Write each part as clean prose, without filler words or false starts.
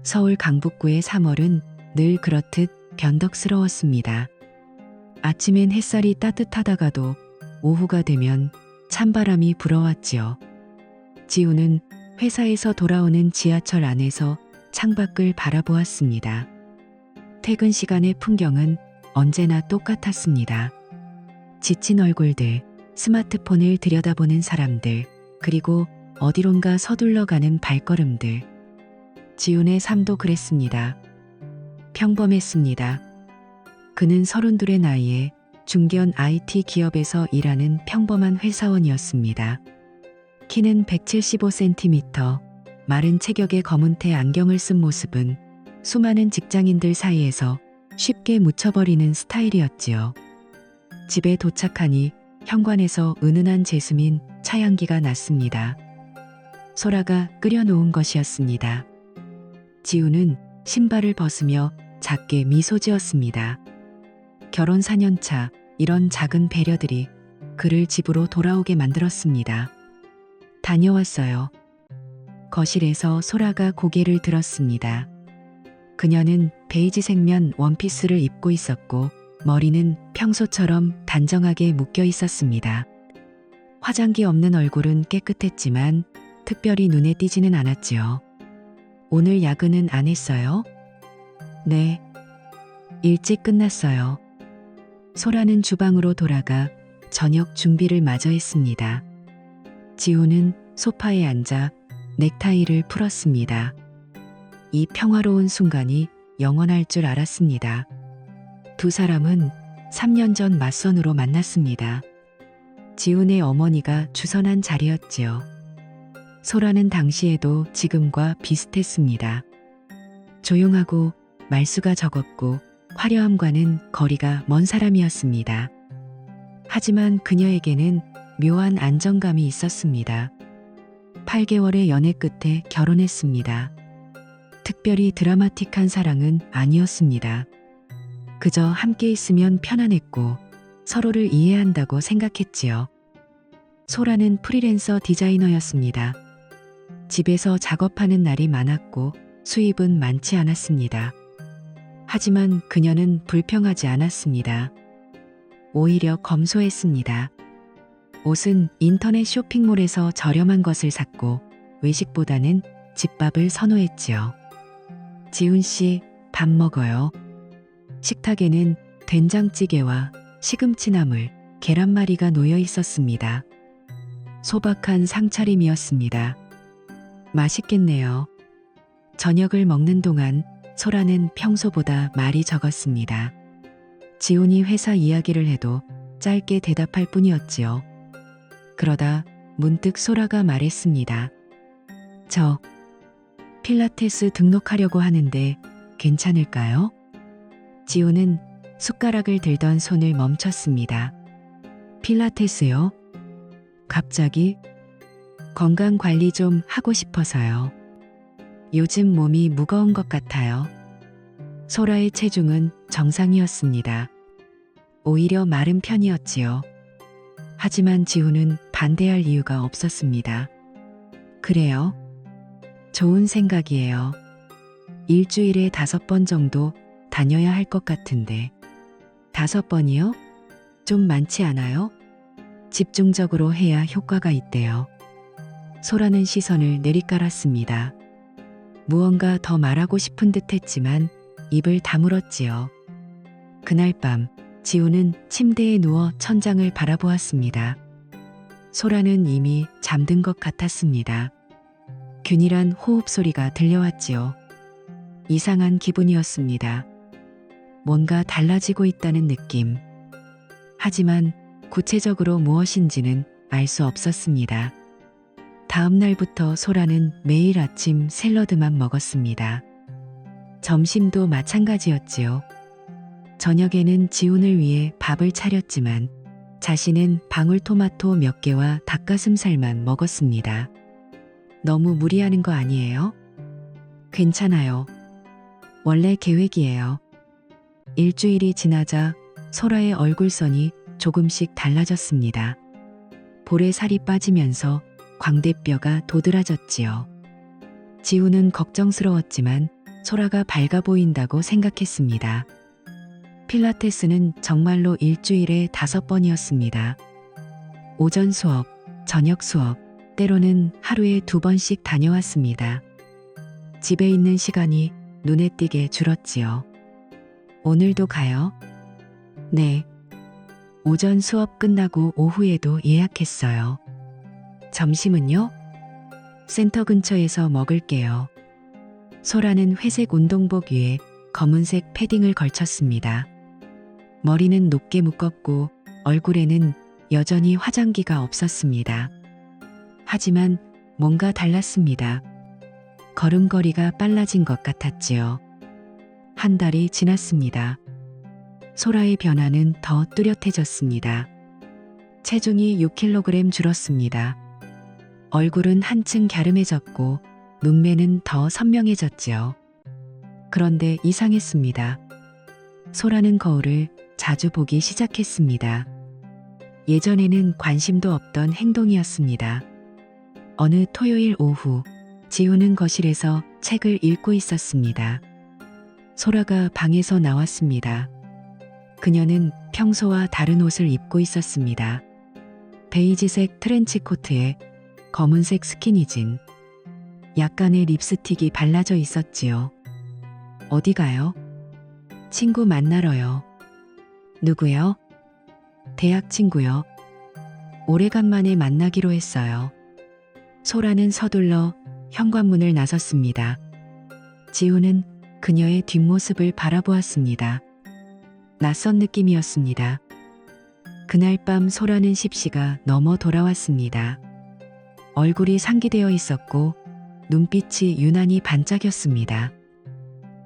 서울 강북구의 3월은 늘 그렇듯 변덕스러웠습니다. 아침엔 햇살이 따뜻하다가도 오후가 되면 찬바람이 불어왔지요. 지우는 회사에서 돌아오는 지하철 안에서 창밖을 바라보았습니다. 퇴근 시간의 풍경은 언제나 똑같았습니다. 지친 얼굴들, 스마트폰을 들여다보는 사람들, 그리고 어디론가 서둘러 가는 발걸음들. 지훈의 삶도 그랬습니다. 평범했습니다. 그는 32의 나이에 중견 IT 기업에서 일하는 평범한 회사원이었습니다. 키는 175cm, 마른 체격의 검은테 안경을 쓴 모습은 수많은 직장인들 사이에서 쉽게 묻혀버리는 스타일이었지요. 집에 도착하니 현관에서 은은한 제스민 차향기가 났습니다. 소라가 끓여놓은 것이었습니다. 지우는 신발을 벗으며 작게 미소 지었습니다. 결혼 4년차 이런 작은 배려들이 그를 집으로 돌아오게 만들었습니다. 다녀왔어요. 거실에서 소라가 고개를 들었습니다. 그녀는 베이지색 면 원피스를 입고 있었고 머리는 평소처럼 단정하게 묶여 있었습니다. 화장기 없는 얼굴은 깨끗했지만 특별히 눈에 띄지는 않았지요. 오늘 야근은 안 했어요? 네. 일찍 끝났어요. 소라는 주방으로 돌아가 저녁 준비를 마저 했습니다. 지우는 소파에 앉아 넥타이를 풀었습니다. 이 평화로운 순간이 영원할 줄 알았습니다. 두 사람은 3년 전 맞선으로 만났습니다. 지훈의 어머니가 주선한 자리였지요. 소라는 당시에도 지금과 비슷했습니다. 조용하고 말수가 적었고 화려함과는 거리가 먼 사람이었습니다. 하지만 그녀에게는 묘한 안정감이 있었습니다. 8개월의 연애 끝에 결혼했습니다. 특별히 드라마틱한 사랑은 아니었습니다. 그저 함께 있으면 편안했고 서로를 이해한다고 생각했지요. 소라는 프리랜서 디자이너였습니다. 집에서 작업하는 날이 많았고 수입은 많지 않았습니다. 하지만 그녀는 불평하지 않았습니다. 오히려 검소했습니다. 옷은 인터넷 쇼핑몰에서 저렴한 것을 샀고 외식보다는 집밥을 선호했지요. 지훈 씨, 밥 먹어요. 식탁에는 된장찌개와 시금치나물, 계란말이가 놓여 있었습니다. 소박한 상차림이었습니다. 맛있겠네요. 저녁을 먹는 동안 소라는 평소보다 말이 적었습니다. 지훈이 회사 이야기를 해도 짧게 대답할 뿐이었지요. 그러다 문득 소라가 말했습니다. 저 필라테스 등록하려고 하는데 괜찮을까요? 지훈은 숟가락을 들던 손을 멈췄습니다. 필라테스요? 갑자기? 건강 관리 좀 하고 싶어서요. 요즘 몸이 무거운 것 같아요. 소라의 체중은 정상이었습니다. 오히려 마른 편이었지요. 하지만 지훈은 반대할 이유가 없었습니다. 그래요? 좋은 생각이에요. 일주일에 5번 정도 다녀야 할 것 같은데. 5번이요? 좀 많지 않아요? 집중적으로 해야 효과가 있대요. 소라는 시선을 내리깔았습니다. 무언가 더 말하고 싶은 듯 했지만 입을 다물었지요. 그날 밤 지우는 침대에 누워 천장을 바라보았습니다. 소라는 이미 잠든 것 같았습니다. 균일한 호흡 소리가 들려왔지요. 이상한 기분이었습니다. 뭔가 달라지고 있다는 느낌. 하지만 구체적으로 무엇인지는 알 수 없었습니다. 다음 날부터 소라는 매일 아침 샐러드만 먹었습니다. 점심도 마찬가지였지요. 저녁에는 지훈을 위해 밥을 차렸지만 자신은 방울토마토 몇 개와 닭가슴살만 먹었습니다. 너무 무리하는 거 아니에요? 괜찮아요. 원래 계획이에요. 일주일이 지나자 소라의 얼굴선이 조금씩 달라졌습니다. 볼에 살이 빠지면서 광대뼈가 도드라졌지요. 지우는 걱정스러웠지만 소라가 밝아 보인다고 생각했습니다. 필라테스는 정말로 일주일에 5번이었습니다. 오전 수업, 저녁 수업, 때로는 하루에 2번씩 다녀왔습니다. 집에 있는 시간이 눈에 띄게 줄었지요. 오늘도 가요? 네. 오전 수업 끝나고 오후에도 예약했어요. 점심은요? 센터 근처에서 먹을게요. 소라는 회색 운동복 위에 검은색 패딩을 걸쳤습니다. 머리는 높게 묶었고 얼굴에는 여전히 화장기가 없었습니다. 하지만 뭔가 달랐습니다. 걸음걸이가 빨라진 것 같았지요. 한 달이 지났습니다. 소라의 변화는 더 뚜렷해졌습니다. 체중이 6kg 줄었습니다. 얼굴은 한층 갸름해졌고 눈매는 더 선명해졌지요. 그런데 이상했습니다. 소라는 거울을 자주 보기 시작했습니다. 예전에는 관심도 없던 행동이었습니다. 어느 토요일 오후, 지우는 거실에서 책을 읽고 있었습니다. 소라가 방에서 나왔습니다. 그녀는 평소와 다른 옷을 입고 있었습니다. 베이지색 트렌치 코트에 검은색 스키니진, 약간의 립스틱이 발라져 있었지요. 어디 가요? 친구 만나러요. 누구요? 대학 친구요. 오래간만에 만나기로 했어요. 소라는 서둘러 현관문을 나섰습니다. 지우는 그녀의 뒷모습을 바라보았습니다. 낯선 느낌이었습니다. 그날 밤 소라는 십시가 넘어 돌아왔습니다. 얼굴이 상기되어 있었고 눈빛이 유난히 반짝였습니다.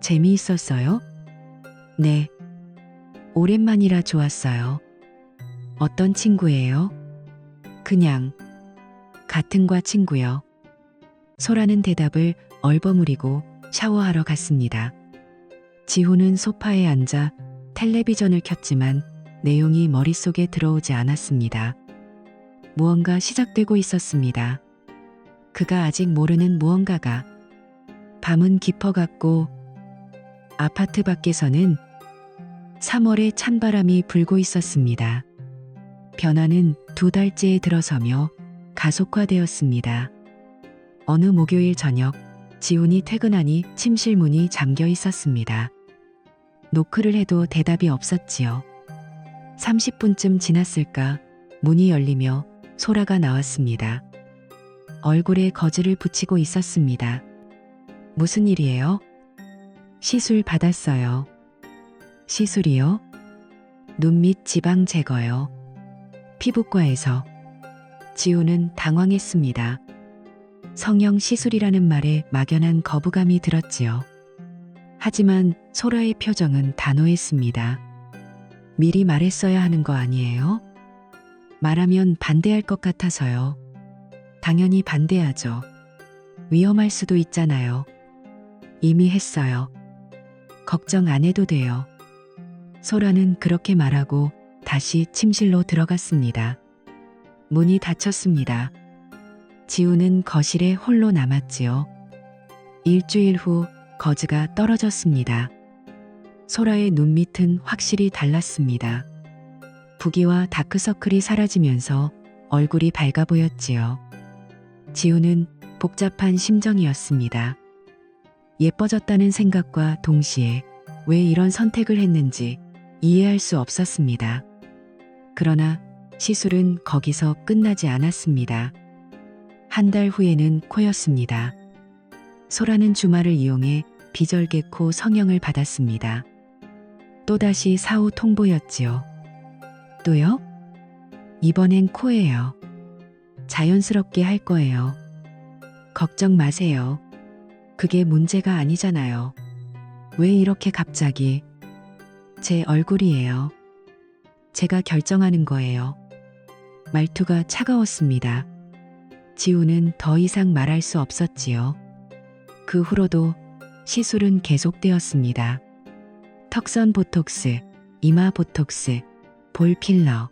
재미있었어요? 네. 오랜만이라 좋았어요. 어떤 친구예요? 그냥 같은 과 친구요. 소라는 대답을 얼버무리고 샤워하러 갔습니다. 지우는 소파에 앉아 텔레비전을 켰지만 내용이 머릿속에 들어오지 않았습니다. 무언가 시작되고 있었습니다. 그가 아직 모르는 무언가가. 밤은 깊어갔고 아파트 밖에서는 3월의 찬바람이 불고 있었습니다. 변화는 2달째에 들어서며 가속화되었습니다. 어느 목요일 저녁, 지훈이 퇴근하니 침실 문이 잠겨 있었습니다. 노크를 해도 대답이 없었지요. 30분쯤 지났을까 문이 열리며 소라가 나왔습니다. 얼굴에 거즈를 붙이고 있었습니다. 무슨 일이에요? 시술 받았어요. 시술이요? 눈 밑 지방 제거요. 피부과에서. 지우는 당황했습니다. 성형 시술이라는 말에 막연한 거부감이 들었지요. 하지만 소라의 표정은 단호했습니다. 미리 말했어야 하는 거 아니에요? 말하면 반대할 것 같아서요. 당연히 반대하죠. 위험할 수도 있잖아요. 이미 했어요. 걱정 안 해도 돼요. 소라는 그렇게 말하고 다시 침실로 들어갔습니다. 문이 닫혔습니다. 지우는 거실에 홀로 남았지요. 일주일 후 거즈가 떨어졌습니다. 소라의 눈밑은 확실히 달랐습니다. 부기와 다크서클이 사라지면서 얼굴이 밝아 보였지요. 지우는 복잡한 심정이었습니다. 예뻐졌다는 생각과 동시에 왜 이런 선택을 했는지 이해할 수 없었습니다. 그러나 시술은 거기서 끝나지 않았습니다. 한 달 후에는 코였습니다. 소라는 주말을 이용해 비절개코 성형을 받았습니다. 또다시 사후 통보였지요. 또요? 이번엔 코예요. 자연스럽게 할 거예요. 걱정 마세요. 그게 문제가 아니잖아요. 왜 이렇게 갑자기? 제 얼굴이에요. 제가 결정하는 거예요. 말투가 차가웠습니다. 지우는 더 이상 말할 수 없었지요. 그 후로도 시술은 계속되었습니다. 턱선 보톡스, 이마 보톡스, 볼 필러.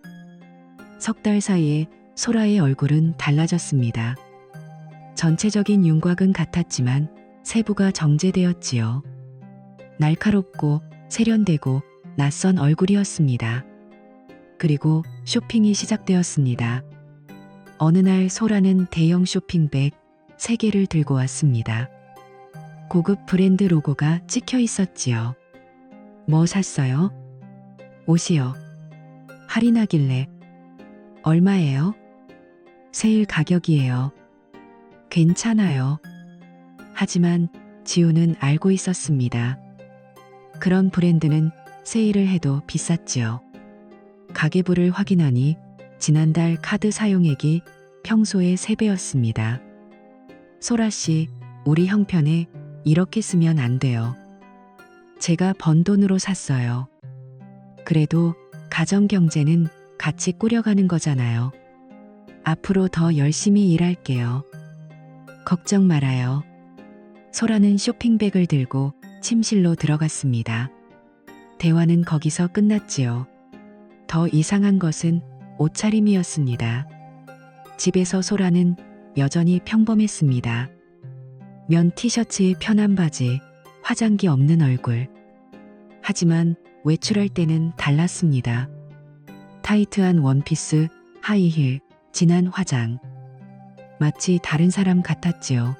석 달 사이에 소라의 얼굴은 달라졌습니다. 전체적인 윤곽은 같았지만 세부가 정제되었지요. 날카롭고 세련되고 낯선 얼굴이었습니다. 그리고 쇼핑이 시작되었습니다. 어느 날 소라는 대형 쇼핑백 3개를 들고 왔습니다. 고급 브랜드 로고가 찍혀 있었지요. 뭐 샀어요? 옷이요. 할인하길래. 얼마예요? 세일 가격이에요. 괜찮아요. 하지만 지우는 알고 있었습니다. 그런 브랜드는 세일을 해도 비쌌지요. 가계부를 확인하니 지난달 카드 사용액이 평소의 3배였습니다. 소라 씨, 우리 형편에 이렇게 쓰면 안 돼요. 제가 번 돈으로 샀어요. 그래도 가정 경제는 같이 꾸려가는 거잖아요. 앞으로 더 열심히 일할게요. 걱정 말아요. 소라는 쇼핑백을 들고 침실로 들어갔습니다. 대화는 거기서 끝났지요. 더 이상한 것은 옷차림이었습니다. 집에서 소라는 여전히 평범했습니다. 면 티셔츠에 편한 바지, 화장기 없는 얼굴. 하지만 외출할 때는 달랐습니다. 타이트한 원피스, 하이힐, 진한 화장. 마치 다른 사람 같았지요.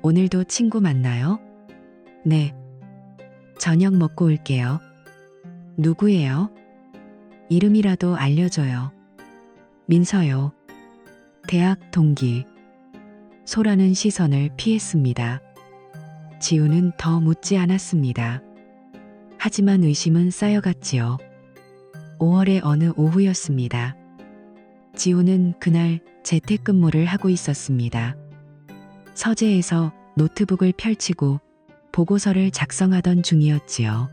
오늘도 친구 만나요? 네. 저녁 먹고 올게요. 누구예요? 이름이라도 알려줘요. 민서요. 대학 동기. 소라는 시선을 피했습니다. 지우는 더 묻지 않았습니다. 하지만 의심은 쌓여갔지요. 5월의 어느 오후였습니다. 지우는 그날 재택근무를 하고 있었습니다. 서재에서 노트북을 펼치고 보고서를 작성하던 중이었지요.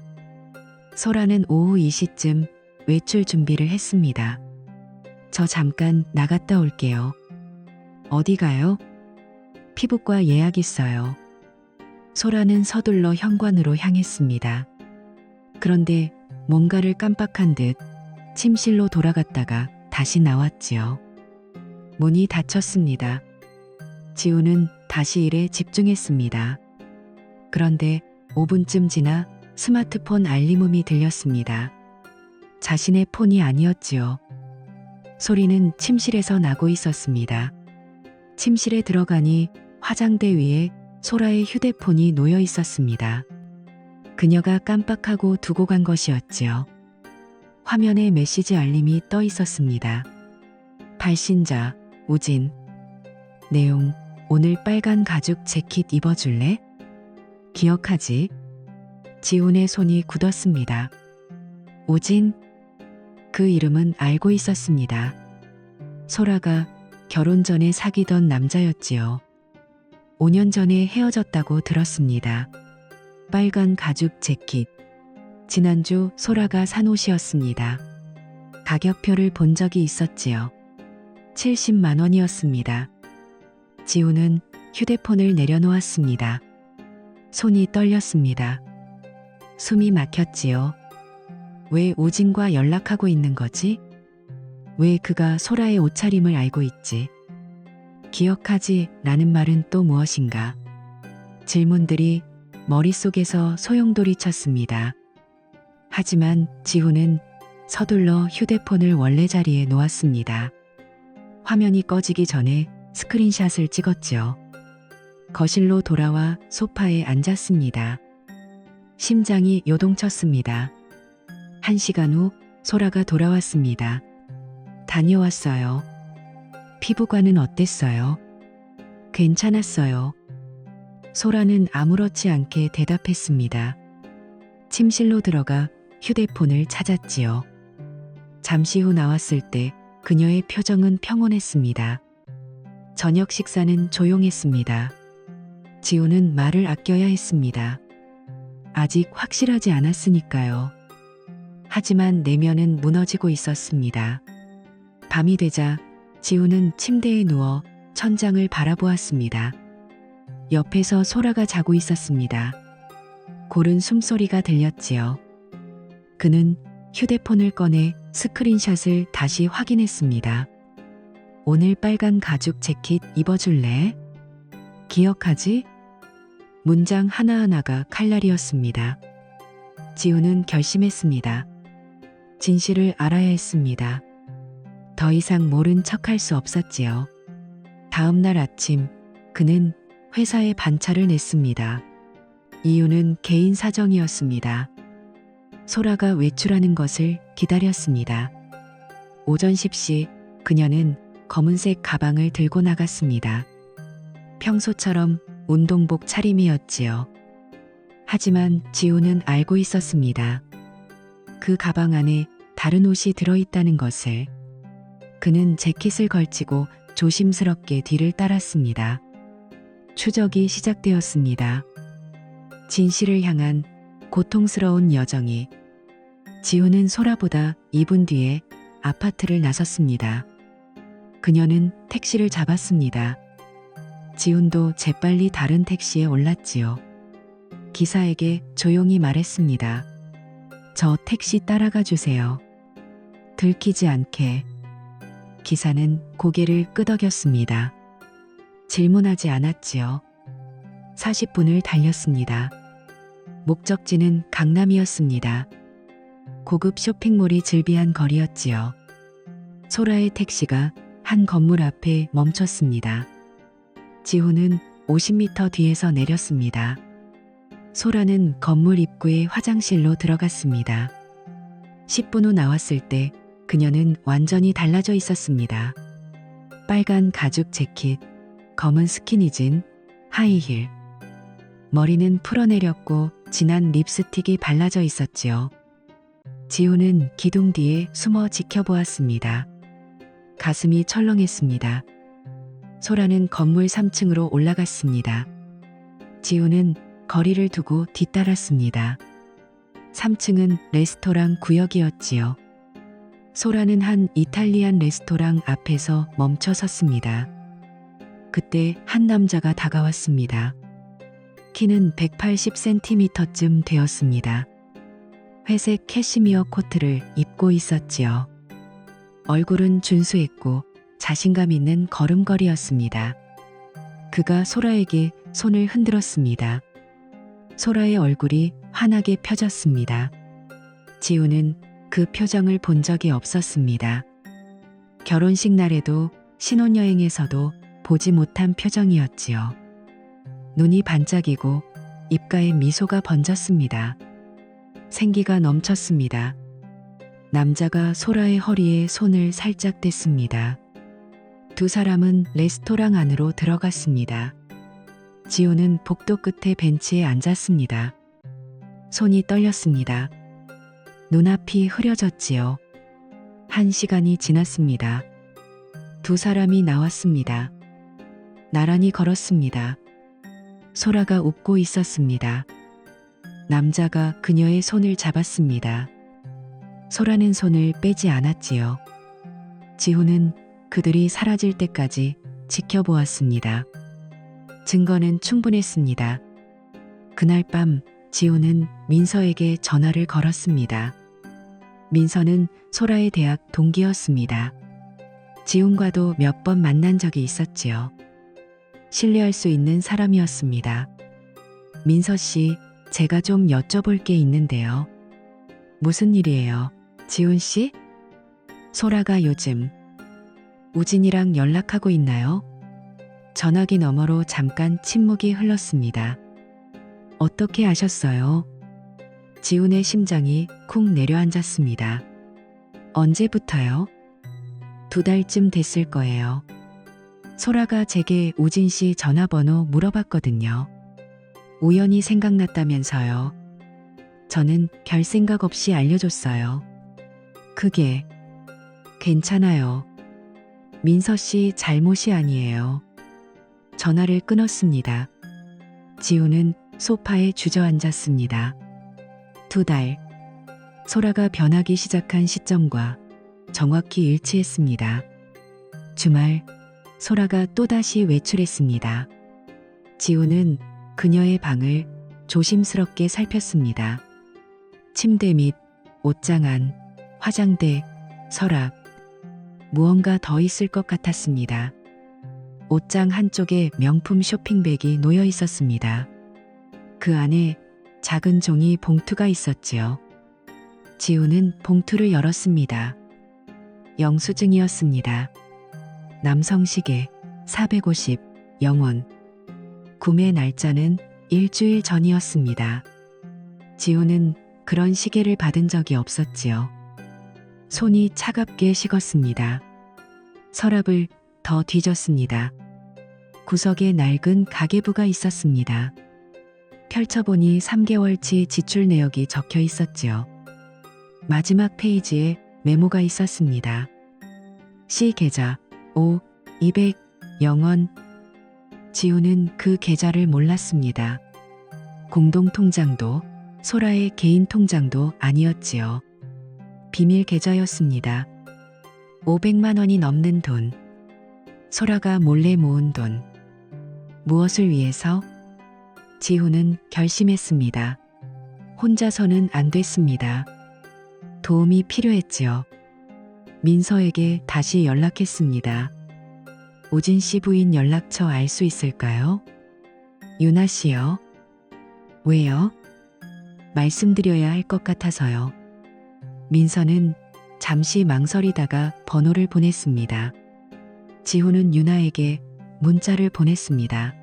소라는 오후 2시쯤 외출 준비를 했습니다. 저 잠깐 나갔다 올게요. 어디 가요? 피부과 예약 있어요. 소라는 서둘러 현관으로 향했습니다. 그런데 뭔가를 깜빡한 듯 침실로 돌아갔다가 다시 나왔지요. 문이 닫혔습니다. 지우는 다시 일에 집중했습니다. 그런데 5분쯤 지나 스마트폰 알림음이 들렸습니다. 자신의 폰이 아니었지요. 소리는 침실에서 나고 있었습니다. 침실에 들어가니 화장대 위에 소라의 휴대폰이 놓여 있었습니다. 그녀가 깜빡하고 두고 간 것이었지요. 화면에 메시지 알림이 떠 있었습니다. 발신자, 우진. 내용, 오늘 빨간 가죽 재킷 입어줄래? 기억하지? 지훈의 손이 굳었습니다. 우진? 그 이름은 알고 있었습니다. 소라가 결혼 전에 사귀던 남자였지요. 5년 전에 헤어졌다고 들었습니다. 빨간 가죽 재킷. 지난주 소라가 산 옷이었습니다. 가격표를 본 적이 있었지요. 70만 원이었습니다. 지우는 휴대폰을 내려놓았습니다. 손이 떨렸습니다. 숨이 막혔지요. 왜 우진과 연락하고 있는 거지? 왜 그가 소라의 옷차림을 알고 있지? 기억하지? 라는 말은 또 무엇인가? 질문들이 머릿속에서 소용돌이 쳤습니다. 하지만 지훈은 서둘러 휴대폰을 원래 자리에 놓았습니다. 화면이 꺼지기 전에 스크린샷을 찍었지요. 거실로 돌아와 소파에 앉았습니다. 심장이 요동쳤습니다. 1시간 후 소라가 돌아왔습니다. 다녀왔어요. 피부과는 어땠어요? 괜찮았어요. 소라는 아무렇지 않게 대답했습니다. 침실로 들어가 휴대폰을 찾았지요. 잠시 후 나왔을 때 그녀의 표정은 평온했습니다. 저녁 식사는 조용했습니다. 지우는 말을 아껴야 했습니다. 아직 확실하지 않았으니까요. 하지만 내면은 무너지고 있었습니다. 밤이 되자 지우는 침대에 누워 천장을 바라보았습니다. 옆에서 소라가 자고 있었습니다. 고른 숨소리가 들렸지요. 그는 휴대폰을 꺼내 스크린샷을 다시 확인했습니다. 오늘 빨간 가죽 재킷 입어줄래? 기억하지? 문장 하나하나가 칼날이었습니다. 지우는 결심했습니다. 진실을 알아야 했습니다. 더 이상 모른 척할 수 없었지요. 다음 날 아침 그는 회사에 반차를 냈습니다. 이유는 개인 사정이었습니다. 소라가 외출하는 것을 기다렸습니다. 오전 10시 그녀는 검은색 가방을 들고 나갔습니다. 평소처럼 운동복 차림이었지요. 하지만 지우는 알고 있었습니다. 그 가방 안에 다른 옷이 들어있다는 것을. 그는 재킷을 걸치고 조심스럽게 뒤를 따랐습니다. 추적이 시작되었습니다. 진실을 향한 고통스러운 여정이. 지우는 소라보다 2분 뒤에 아파트를 나섰습니다. 그녀는 택시를 잡았습니다. 지훈도 재빨리 다른 택시에 올랐지요. 기사에게 조용히 말했습니다. 저 택시 따라가 주세요. 들키지 않게. 기사는 고개를 끄덕였습니다. 질문하지 않았지요. 40분을 달렸습니다. 목적지는 강남이었습니다. 고급 쇼핑몰이 즐비한 거리였지요. 소라의 택시가 한 건물 앞에 멈췄습니다. 지호는 50m 뒤에서 내렸습니다. 소라는 건물 입구의 화장실로 들어갔습니다. 10분 후 나왔을 때 그녀는 완전히 달라져 있었습니다. 빨간 가죽 재킷, 검은 스키니진, 하이힐. 머리는 풀어내렸고 진한 립스틱이 발라져 있었지요. 지호는 기둥 뒤에 숨어 지켜보았습니다. 가슴이 철렁했습니다. 소라는 건물 3층으로 올라갔습니다. 지호는 거리를 두고 뒤따랐습니다. 3층은 레스토랑 구역이었지요. 소라는 한 이탈리안 레스토랑 앞에서 멈춰 섰습니다. 그때 한 남자가 다가왔습니다. 키는 180cm쯤 되었습니다. 회색 캐시미어 코트를 입고 있었지요. 얼굴은 준수했고 자신감 있는 걸음걸이였습니다. 그가 소라에게 손을 흔들었습니다. 소라의 얼굴이 환하게 펴졌습니다. 지우는 그 표정을 본 적이 없었습니다. 결혼식 날에도 신혼여행에서도 보지 못한 표정이었지요. 눈이 반짝이고 입가에 미소가 번졌습니다. 생기가 넘쳤습니다. 남자가 소라의 허리에 손을 살짝 댔습니다. 두 사람은 레스토랑 안으로 들어갔습니다. 지우는 복도 끝에 벤치에 앉았습니다. 손이 떨렸습니다. 눈앞이 흐려졌지요. 1시간이 지났습니다. 두 사람이 나왔습니다. 나란히 걸었습니다. 소라가 웃고 있었습니다. 남자가 그녀의 손을 잡았습니다. 소라는 손을 빼지 않았지요. 지호는 그들이 사라질 때까지 지켜보았습니다. 증거는 충분했습니다. 그날 밤 지호는 민서에게 전화를 걸었습니다. 민서는 소라의 대학 동기였습니다. 지훈과도 몇 번 만난 적이 있었지요. 신뢰할 수 있는 사람이었습니다. 민서 씨, 제가 좀 여쭤볼 게 있는데요. 무슨 일이에요? 지훈 씨? 소라가 요즘 우진이랑 연락하고 있나요? 전화기 너머로 잠깐 침묵이 흘렀습니다. 어떻게 아셨어요? 지훈의 심장이 쿵 내려앉았습니다. 언제부터요? 2달쯤 됐을 거예요. 소라가 제게 우진 씨 전화번호 물어봤거든요. 우연히 생각났다면서요. 저는 별 생각 없이 알려줬어요. 그게 괜찮아요. 민서 씨 잘못이 아니에요. 전화를 끊었습니다. 지우는 소파에 주저앉았습니다. 2달. 소라가 변하기 시작한 시점과 정확히 일치했습니다. 주말, 소라가 또다시 외출했습니다. 지우는 그녀의 방을 조심스럽게 살폈습니다. 침대 및 옷장 안, 화장대, 서랍. 무언가 더 있을 것 같았습니다. 옷장 한쪽에 명품 쇼핑백이 놓여 있었습니다. 그 안에 작은 종이 봉투가 있었지요. 지우는 봉투를 열었습니다. 영수증이었습니다. 남성시계 450 영원. 구매 날짜는 일주일 전이었습니다. 지우는 그런 시계를 받은 적이 없었지요. 손이 차갑게 식었습니다. 서랍을 더 뒤졌습니다. 구석에 낡은 가계부가 있었습니다. 펼쳐보니 3개월치 지출 내역이 적혀 있었지요. 마지막 페이지에 메모가 있었습니다. 시 계좌 5, 200, 0원. 지우는 그 계좌를 몰랐습니다. 공동통장도 소라의 개인 통장도 아니었지요. 비밀 계좌였습니다. 500만 원이 넘는 돈. 소라가 몰래 모은 돈. 무엇을 위해서? 지우는 결심했습니다. 혼자서는 안 됐습니다. 도움이 필요했지요. 민서에게 다시 연락했습니다. 오진 씨 부인 연락처 알 수 있을까요? 유나 씨요. 왜요? 말씀드려야 할 것 같아서요. 민서는 잠시 망설이다가 번호를 보냈습니다. 지호는 유나에게 문자를 보냈습니다.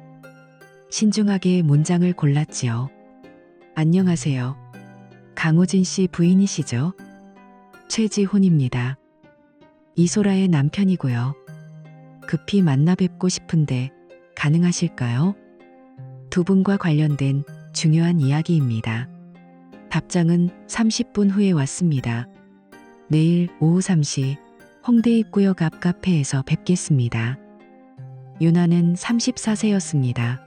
신중하게 문장을 골랐지요. 안녕하세요. 강오진 씨 부인이시죠? 최지훈입니다. 이소라의 남편이고요. 급히 만나 뵙고 싶은데 가능하실까요? 두 분과 관련된 중요한 이야기입니다. 답장은 30분 후에 왔습니다. 내일 오후 3시 홍대 입구역 앞 카페에서 뵙겠습니다. 유나는 34세였습니다.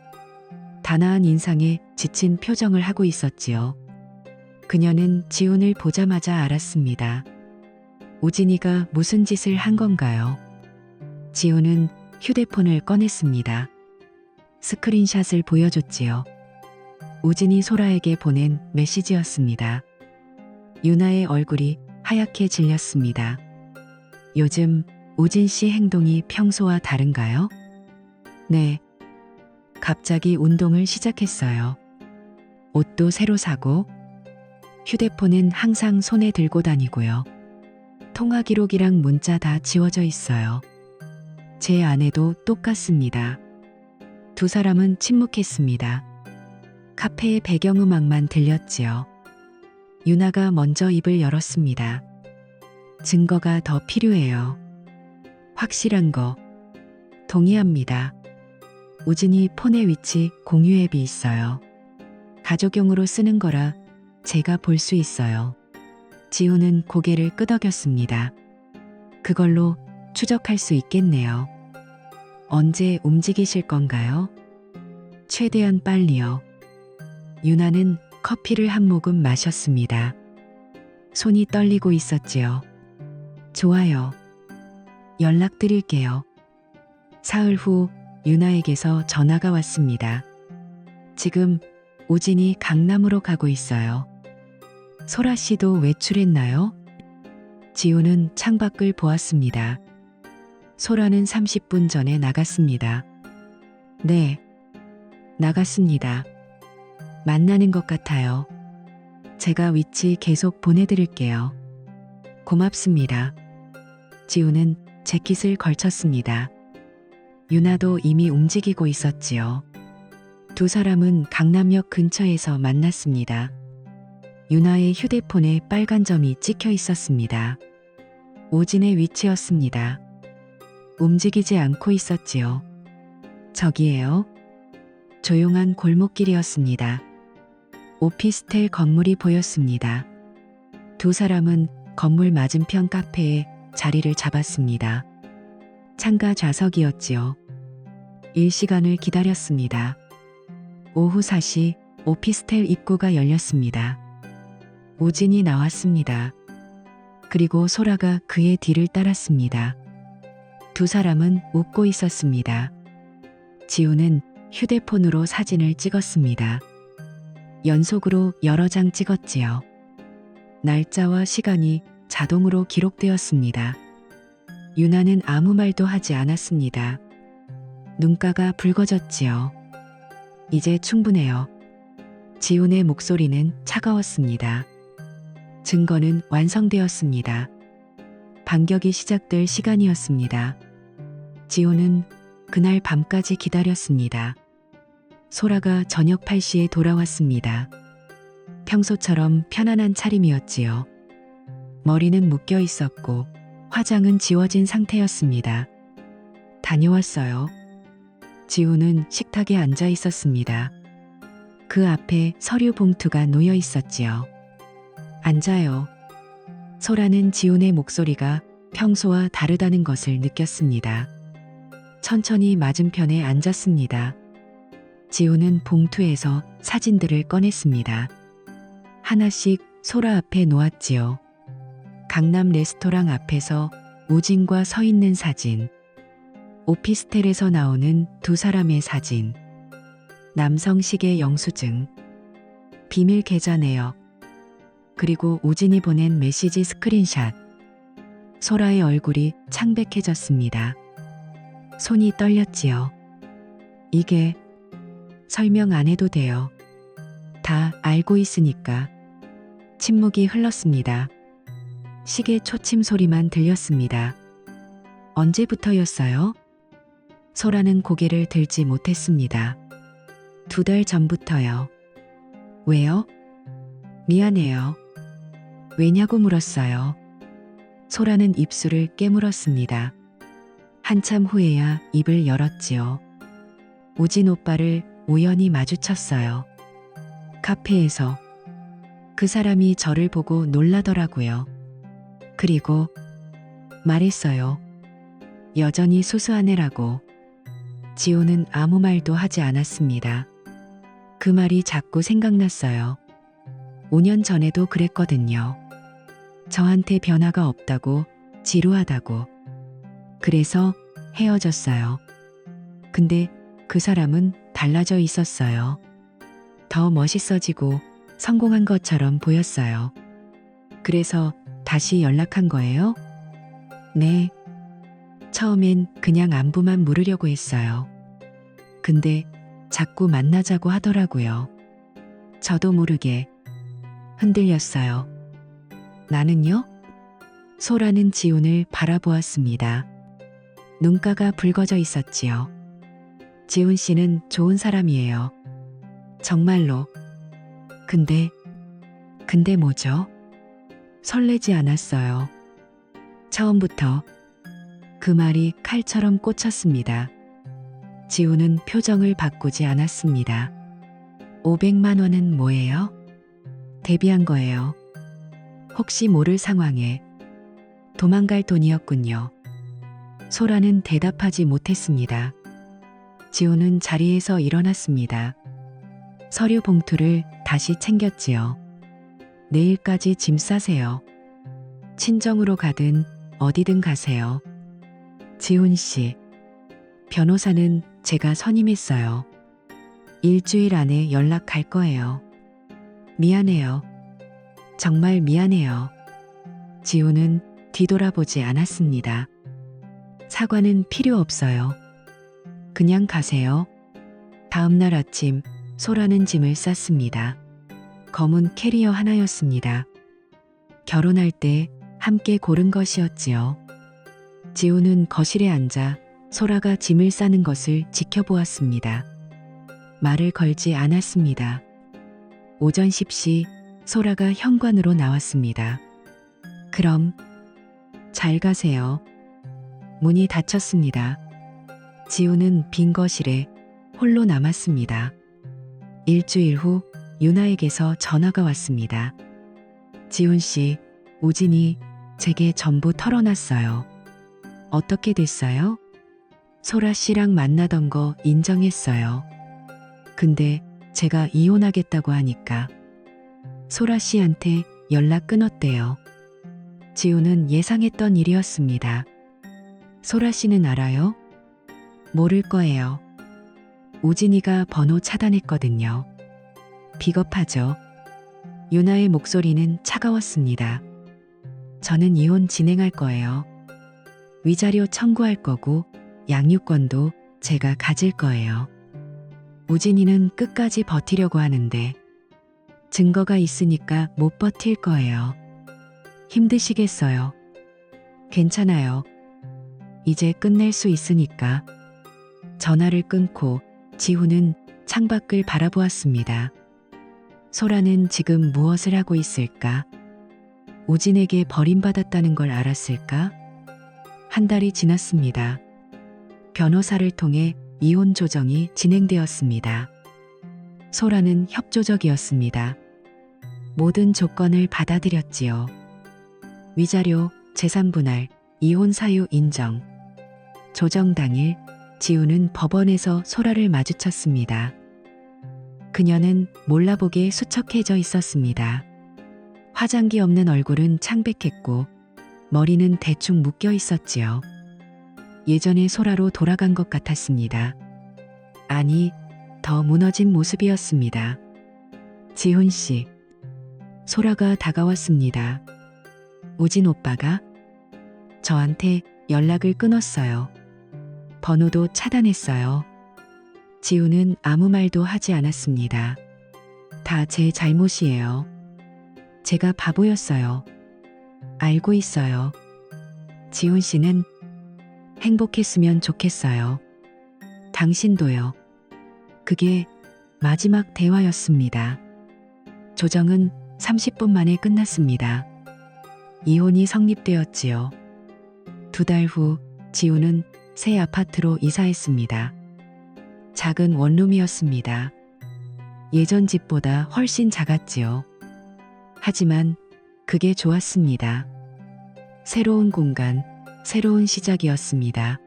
단아한 인상에 지친 표정을 하고 있었지요. 그녀는 지훈을 보자마자 알았습니다. 우진이가 무슨 짓을 한 건가요? 지훈은 휴대폰을 꺼냈습니다. 스크린샷을 보여줬지요. 우진이 소라에게 보낸 메시지였습니다. 유나의 얼굴이 하얗게 질렸습니다. 요즘 우진 씨 행동이 평소와 다른가요? 네. 갑자기 운동을 시작했어요. 옷도 새로 사고, 휴대폰은 항상 손에 들고 다니고요. 통화 기록이랑 문자 다 지워져 있어요. 제 아내도 똑같습니다. 두 사람은 침묵했습니다. 카페의 배경음악만 들렸지요. 유나가 먼저 입을 열었습니다. 증거가 더 필요해요. 확실한 거. 동의합니다. 우진이 폰의 위치 공유 앱이 있어요. 가족용으로 쓰는 거라 제가 볼 수 있어요. 지우는 고개를 끄덕였습니다. 그걸로 추적할 수 있겠네요. 언제 움직이실 건가요? 최대한 빨리요. 유나는 커피를 한 모금 마셨습니다. 손이 떨리고 있었지요. 좋아요. 연락드릴게요. 사흘 후 유나에게서 전화가 왔습니다. 지금 우진이 강남으로 가고 있어요. 소라 씨도 외출했나요? 지우는 창밖을 보았습니다. 소라는 30분 전에 나갔습니다. 네, 나갔습니다. 만나는 것 같아요. 제가 위치 계속 보내드릴게요. 고맙습니다. 지우는 재킷을 걸쳤습니다. 유나도 이미 움직이고 있었지요. 두 사람은 강남역 근처에서 만났습니다. 유나의 휴대폰에 빨간 점이 찍혀 있었습니다. 오진의 위치였습니다. 움직이지 않고 있었지요. 저기에요. 조용한 골목길이었습니다. 오피스텔 건물이 보였습니다. 두 사람은 건물 맞은편 카페에 자리를 잡았습니다. 창가 좌석이었지요. 일시간을 기다렸습니다. 오후 4시 오피스텔 입구가 열렸습니다. 우진이 나왔습니다. 그리고 소라가 그의 뒤를 따랐습니다. 두 사람은 웃고 있었습니다. 지우는 휴대폰으로 사진을 찍었습니다. 연속으로 여러 장 찍었지요. 날짜와 시간이 자동으로 기록되었습니다. 유나는 아무 말도 하지 않았습니다. 눈가가 붉어졌지요. 이제 충분해요. 지훈의 목소리는 차가웠습니다. 증거는 완성되었습니다. 반격이 시작될 시간이었습니다. 지훈은 그날 밤까지 기다렸습니다. 소라가 저녁 8시에 돌아왔습니다. 평소처럼 편안한 차림이었지요. 머리는 묶여 있었고 화장은 지워진 상태였습니다. 다녀왔어요. 지훈은 식탁에 앉아 있었습니다. 그 앞에 서류 봉투가 놓여 있었지요. 앉아요. 소라는 지훈의 목소리가 평소와 다르다는 것을 느꼈습니다. 천천히 맞은편에 앉았습니다. 지훈은 봉투에서 사진들을 꺼냈습니다. 하나씩 소라 앞에 놓았지요. 강남 레스토랑 앞에서 우진과 서 있는 사진, 오피스텔에서 나오는 두 사람의 사진, 남성 시계 영수증, 비밀 계좌 내역, 그리고 우진이 보낸 메시지 스크린샷. 소라의 얼굴이 창백해졌습니다. 손이 떨렸지요. 이게 설명 안 해도 돼요. 다 알고 있으니까. 침묵이 흘렀습니다. 시계 초침 소리만 들렸습니다. 언제부터였어요? 소라는 고개를 들지 못했습니다. 2달 전부터요. 왜요? 미안해요. 왜냐고 물었어요. 소라는 입술을 깨물었습니다. 한참 후에야 입을 열었지요. 우진 오빠를 우연히 마주쳤어요. 카페에서. 그 사람이 저를 보고 놀라더라고요. 그리고 말했어요. 여전히 수수한 애라고. 지호는 아무 말도 하지 않았습니다. 그 말이 자꾸 생각났어요. 5년 전에도 그랬거든요. 저한테 변화가 없다고, 지루하다고. 그래서 헤어졌어요. 근데 그 사람은 달라져 있었어요. 더 멋있어지고 성공한 것처럼 보였어요. 그래서 다시 연락한 거예요? 네. 처음엔 그냥 안부만 물으려고 했어요. 근데 자꾸 만나자고 하더라고요. 저도 모르게 흔들렸어요. 나는요? 소라는 지훈을 바라보았습니다. 눈가가 붉어져 있었지요. 지훈 씨는 좋은 사람이에요. 정말로. 근데 뭐죠? 설레지 않았어요. 처음부터. 그 말이 칼처럼 꽂혔습니다. 지훈은 표정을 바꾸지 않았습니다. 500만 원은 뭐예요? 데뷔한 거예요. 혹시 모를 상황에. 도망갈 돈이었군요. 소라는 대답하지 못했습니다. 지훈은 자리에서 일어났습니다. 서류 봉투를 다시 챙겼지요. 내일까지 짐 싸세요. 친정으로 가든 어디든 가세요. 지훈 씨. 변호사는 제가 선임했어요. 일주일 안에 연락 갈 거예요. 미안해요. 정말 미안해요. 지훈은 뒤돌아보지 않았습니다. 사과는 필요 없어요. 그냥 가세요. 다음 날 아침 소라는 짐을 쌌습니다. 검은 캐리어 하나였습니다. 결혼할 때 함께 고른 것이었지요. 지훈은 거실에 앉아 소라가 짐을 싸는 것을 지켜보았습니다. 말을 걸지 않았습니다. 오전 10시 소라가 현관으로 나왔습니다. 그럼 잘 가세요. 문이 닫혔습니다. 지훈은 빈 거실에 홀로 남았습니다. 일주일 후 유나에게서 전화가 왔습니다. 지훈 씨, 우진이 제게 전부 털어놨어요. 어떻게 됐어요? 소라 씨랑 만나던 거 인정했어요. 근데 제가 이혼하겠다고 하니까 소라 씨한테 연락 끊었대요. 지훈은 예상했던 일이었습니다. 소라 씨는 알아요? 모를 거예요. 우진이가 번호 차단했거든요. 비겁하죠. 유나의 목소리는 차가웠습니다. 저는 이혼 진행할 거예요. 위자료 청구할 거고 양육권도 제가 가질 거예요. 우진이는 끝까지 버티려고 하는데 증거가 있으니까 못 버틸 거예요. 힘드시겠어요. 괜찮아요. 이제 끝낼 수 있으니까. 전화를 끊고 지훈은 창밖을 바라보았습니다. 소라는 지금 무엇을 하고 있을까? 우진에게 버림받았다는 걸 알았을까? 한 달이 지났습니다. 변호사를 통해 이혼 조정이 진행되었습니다. 소라는 협조적이었습니다. 모든 조건을 받아들였지요. 위자료, 재산 분할, 이혼 사유 인정. 조정 당일 지훈은 법원에서 소라를 마주쳤습니다. 그녀는 몰라보게 수척해져 있었습니다. 화장기 없는 얼굴은 창백했고 머리는 대충 묶여 있었지요. 예전의 소라로 돌아간 것 같았습니다. 아니, 더 무너진 모습이었습니다. 지훈 씨. 소라가 다가왔습니다. 우진 오빠가 저한테 연락을 끊었어요. 번호도 차단했어요. 지훈은 아무 말도 하지 않았습니다. 다 제 잘못이에요. 제가 바보였어요. 알고 있어요. 지훈 씨는 행복했으면 좋겠어요. 당신도요. 그게 마지막 대화였습니다. 조정은 30분 만에 끝났습니다. 이혼이 성립되었지요. 2달 후 지훈은 새 아파트로 이사했습니다. 작은 원룸이었습니다. 예전 집보다 훨씬 작았지요. 하지만 그게 좋았습니다. 새로운 공간, 새로운 시작이었습니다.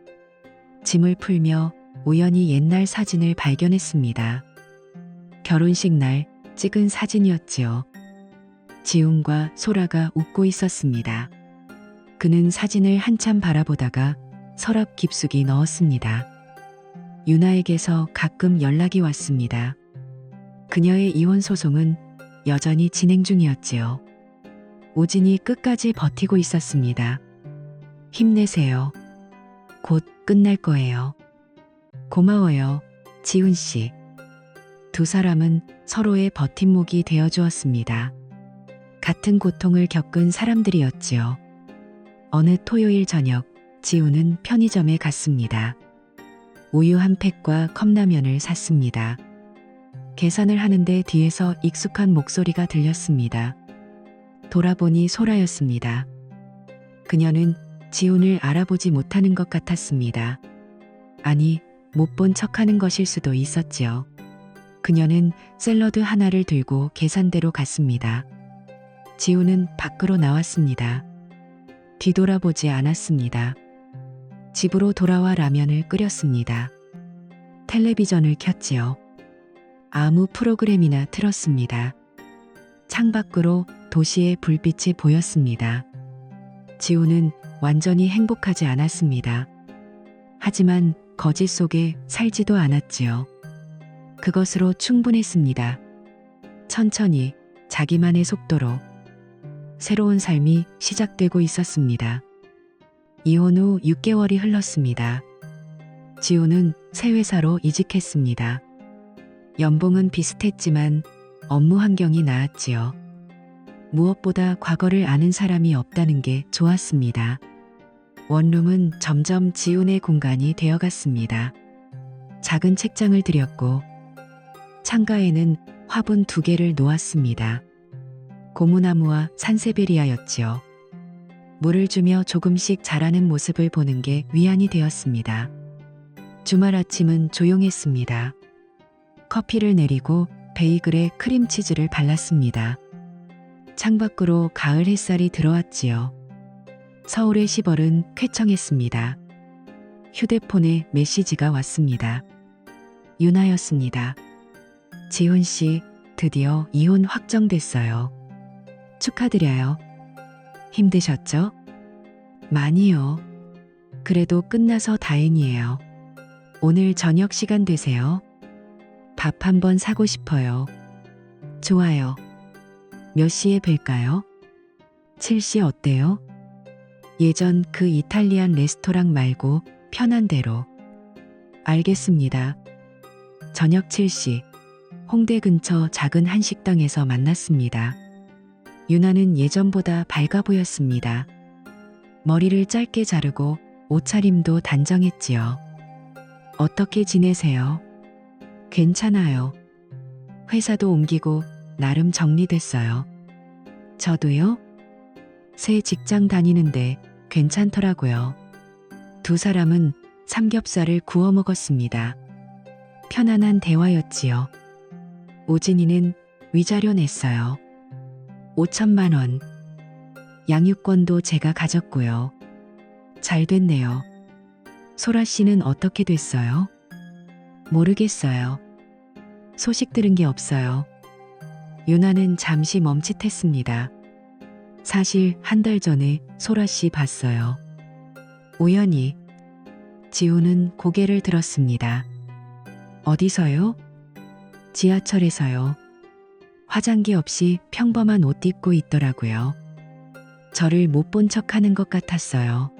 짐을 풀며 우연히 옛날 사진을 발견했습니다. 결혼식 날 찍은 사진이었지요. 지훈과 소라가 웃고 있었습니다. 그는 사진을 한참 바라보다가 서랍 깊숙이 넣었습니다. 유나에게서 가끔 연락이 왔습니다. 그녀의 이혼 소송은 여전히 진행 중이었지요. 우진이 끝까지 버티고 있었습니다. 힘내세요. 곧 끝날 거예요. 고마워요, 지훈 씨. 두 사람은 서로의 버팀목이 되어 주었습니다. 같은 고통을 겪은 사람들이었지요. 어느 토요일 저녁, 지훈은 편의점에 갔습니다. 우유 한 팩과 컵라면을 샀습니다. 계산을 하는데 뒤에서 익숙한 목소리가 들렸습니다. 돌아보니 소라였습니다. 그녀는 지훈을 알아보지 못하는 것 같았습니다. 아니, 못 본 척하는 것일 수도 있었지요. 그녀는 샐러드 하나를 들고 계산대로 갔습니다. 지훈은 밖으로 나왔습니다. 뒤돌아보지 않았습니다. 집으로 돌아와 라면을 끓였습니다. 텔레비전을 켰지요. 아무 프로그램이나 틀었습니다. 창밖으로 도시의 불빛이 보였습니다. 지훈은 완전히 행복하지 않았습니다. 하지만 거짓 속에 살지도 않았지요. 그것으로 충분했습니다. 천천히 자기만의 속도로 새로운 삶이 시작되고 있었습니다. 이혼 후 6개월이 흘렀습니다. 지훈은 새 회사로 이직했습니다. 연봉은 비슷했지만 업무 환경이 나았지요. 무엇보다 과거를 아는 사람이 없다는 게 좋았습니다. 원룸은 점점 지훈의 공간이 되어갔습니다. 작은 책장을 들였고 창가에는 화분 2개를 놓았습니다. 고무나무와 산세베리아였지요. 물을 주며 조금씩 자라는 모습을 보는 게 위안이 되었습니다. 주말 아침은 조용했습니다. 커피를 내리고 베이글에 크림치즈를 발랐습니다. 창밖으로 가을 햇살이 들어왔지요. 서울의 시벌은 쾌청했습니다. 휴대폰에 메시지가 왔습니다. 유나였습니다. 지훈 씨, 드디어 이혼 확정됐어요. 축하드려요. 힘드셨죠? 많이요. 그래도 끝나서 다행이에요. 오늘 저녁 시간 되세요? 밥 한번 사고 싶어요. 좋아요. 몇 시에 뵐까요? 7시 어때요? 예전 그 이탈리안 레스토랑 말고 편한 대로. 알겠습니다. 저녁 7시. 홍대 근처 작은 한식당에서 만났습니다. 유나는 예전보다 밝아 보였습니다. 머리를 짧게 자르고 옷차림도 단정했지요. 어떻게 지내세요? 괜찮아요. 회사도 옮기고 나름 정리됐어요. 저도요? 새 직장 다니는데 괜찮더라고요. 두 사람은 삼겹살을 구워 먹었습니다. 편안한 대화였지요. 오진이는 위자료 냈어요. 5천만 원. 양육권도 제가 가졌고요. 잘 됐네요. 소라 씨는 어떻게 됐어요? 모르겠어요. 소식 들은 게 없어요. 유나는 잠시 멈칫했습니다. 사실 한 달 전에 소라 씨 봤어요. 우연히. 지우는 고개를 들었습니다. 어디서요? 지하철에서요. 화장기 없이 평범한 옷 입고 있더라고요. 저를 못 본 척 하는 것 같았어요.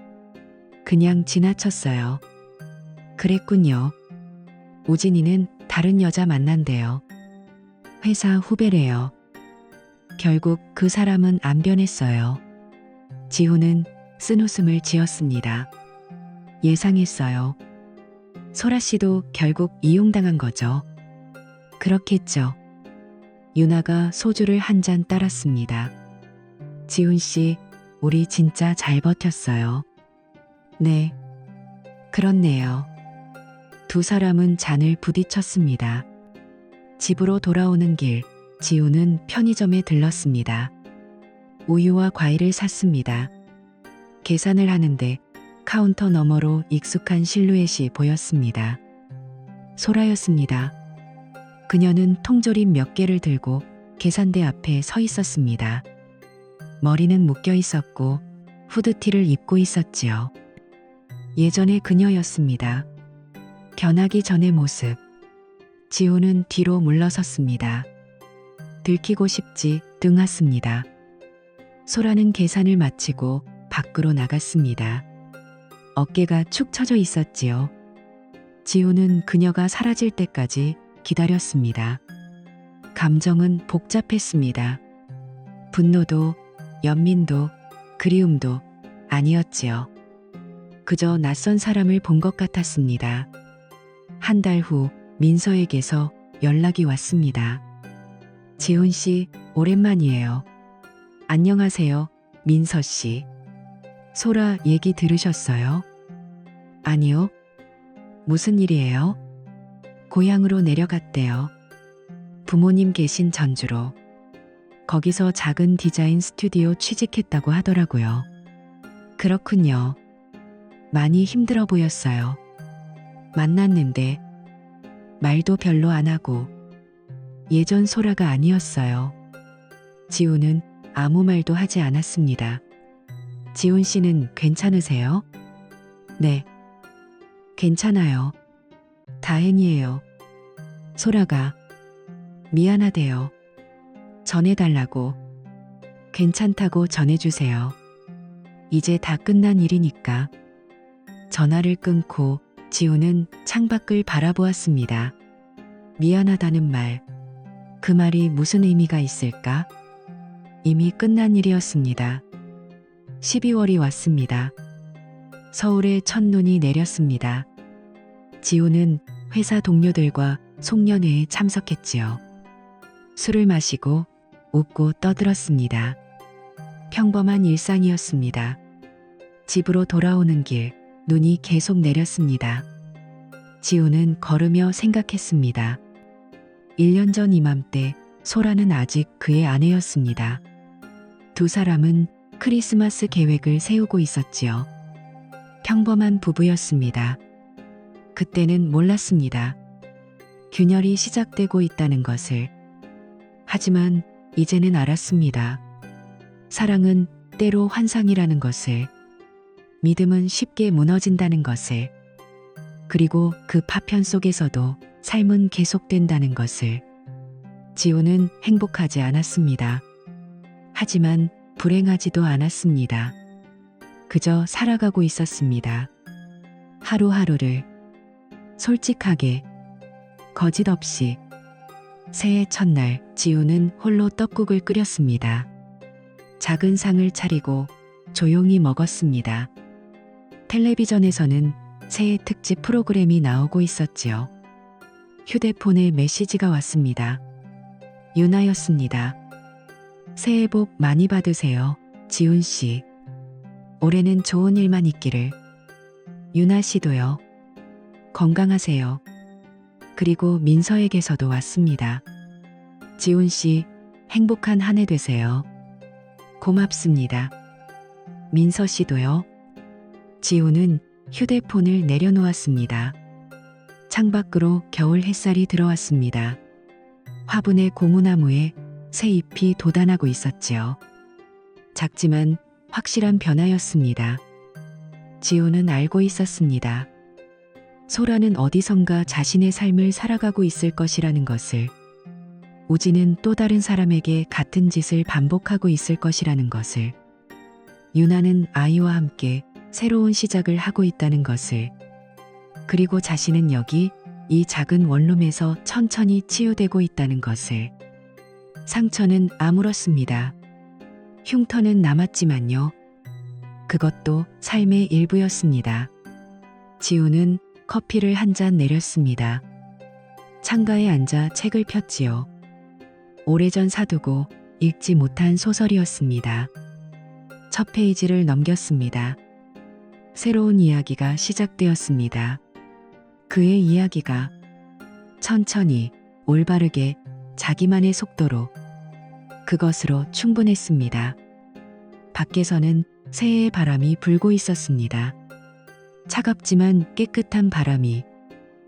그냥 지나쳤어요. 그랬군요. 오진이는 다른 여자 만난대요. 회사 후배래요. 결국 그 사람은 안 변했어요. 지호는 쓴웃음을 지었습니다. 예상했어요. 소라 씨도 결국 이용당한 거죠. 그렇겠죠. 유나가 소주를 한 잔 따랐습니다. 지훈 씨, 우리 진짜 잘 버텼어요. 네. 그렇네요. 두 사람은 잔을 부딪혔습니다. 집으로 돌아오는 길, 지우는 편의점에 들렀습니다. 우유와 과일을 샀습니다. 계산을 하는데 카운터 너머로 익숙한 실루엣이 보였습니다. 소라였습니다. 그녀는 통조림 몇 개를 들고 계산대 앞에 서 있었습니다. 머리는 묶여 있었고 후드티를 입고 있었지요. 예전의 그녀였습니다. 견하기 전의 모습. 지호는 뒤로 물러섰습니다. 들키고 싶지 등했습니다. 소라는 계산을 마치고 밖으로 나갔습니다. 어깨가 축 처져 있었지요. 지호는 그녀가 사라질 때까지 기다렸습니다. 감정은 복잡했습니다. 분노도, 연민도, 그리움도 아니었지요. 그저 낯선 사람을 본 것 같았습니다. 한 달 후 민서에게서 연락이 왔습니다. 지훈 씨, 오랜만이에요. 안녕하세요, 민서 씨. 소라 얘기 들으셨어요? 아니요. 무슨 일이에요? 고향으로 내려갔대요. 부모님 계신 전주로. 거기서 작은 디자인 스튜디오 취직했다고 하더라고요. 그렇군요. 많이 힘들어 보였어요. 만났는데 말도 별로 안 하고 예전 소라가 아니었어요. 지훈은 아무 말도 하지 않았습니다. 지훈 씨는 괜찮으세요? 네. 괜찮아요. 다행이에요. 소라가 미안하대요. 전해달라고. 괜찮다고 전해주세요. 이제 다 끝난 일이니까. 전화를 끊고 지우는 창밖을 바라보았습니다. 미안하다는 말. 그 말이 무슨 의미가 있을까? 이미 끝난 일이었습니다. 12월이 왔습니다. 서울에 첫눈이 내렸습니다. 지우는 회사 동료들과 송년회에 참석했지요. 술을 마시고 웃고 떠들었습니다. 평범한 일상이었습니다. 집으로 돌아오는 길, 눈이 계속 내렸습니다. 지우는 걸으며 생각했습니다. 1년 전 이맘때 소라는 아직 그의 아내였습니다. 두 사람은 크리스마스 계획을 세우고 있었지요. 평범한 부부였습니다. 그때는 몰랐습니다. 균열이 시작되고 있다는 것을. 하지만 이제는 알았습니다. 사랑은 때로 환상이라는 것을. 믿음은 쉽게 무너진다는 것을. 그리고 그 파편 속에서도 삶은 계속된다는 것을. 지호는 행복하지 않았습니다. 하지만 불행하지도 않았습니다. 그저 살아가고 있었습니다. 하루하루를 솔직하게, 거짓 없이, 새해 첫날 지우는 홀로 떡국을 끓였습니다. 작은 상을 차리고 조용히 먹었습니다. 텔레비전에서는 새해 특집 프로그램이 나오고 있었지요. 휴대폰에 메시지가 왔습니다. 유나였습니다. 새해 복 많이 받으세요, 지훈 씨. 올해는 좋은 일만 있기를. 유나 씨도요. 건강하세요. 그리고 민서에게서도 왔습니다. 지훈 씨, 행복한 한 해 되세요. 고맙습니다. 민서 씨도요. 지훈은 휴대폰을 내려놓았습니다. 창밖으로 겨울 햇살이 들어왔습니다. 화분의 고무나무에 새 잎이 돋아나고 있었지요. 작지만 확실한 변화였습니다. 지훈은 알고 있었습니다. 소라는 어디선가 자신의 삶을 살아가고 있을 것이라는 것을, 우지는 또 다른 사람에게 같은 짓을 반복하고 있을 것이라는 것을, 유나는 아이와 함께 새로운 시작을 하고 있다는 것을, 그리고 자신은 여기 이 작은 원룸에서 천천히 치유되고 있다는 것을. 상처는 아물었습니다. 흉터는 남았지만요. 그것도 삶의 일부였습니다. 지우는 커피를 한 잔 내렸습니다. 창가에 앉아 책을 폈지요. 오래전 사두고 읽지 못한 소설이었습니다. 첫 페이지를 넘겼습니다. 새로운 이야기가 시작되었습니다. 그의 이야기가 천천히, 올바르게, 자기만의 속도로, 그것으로 충분했습니다. 밖에서는 새해의 바람이 불고 있었습니다. 차갑지만 깨끗한 바람이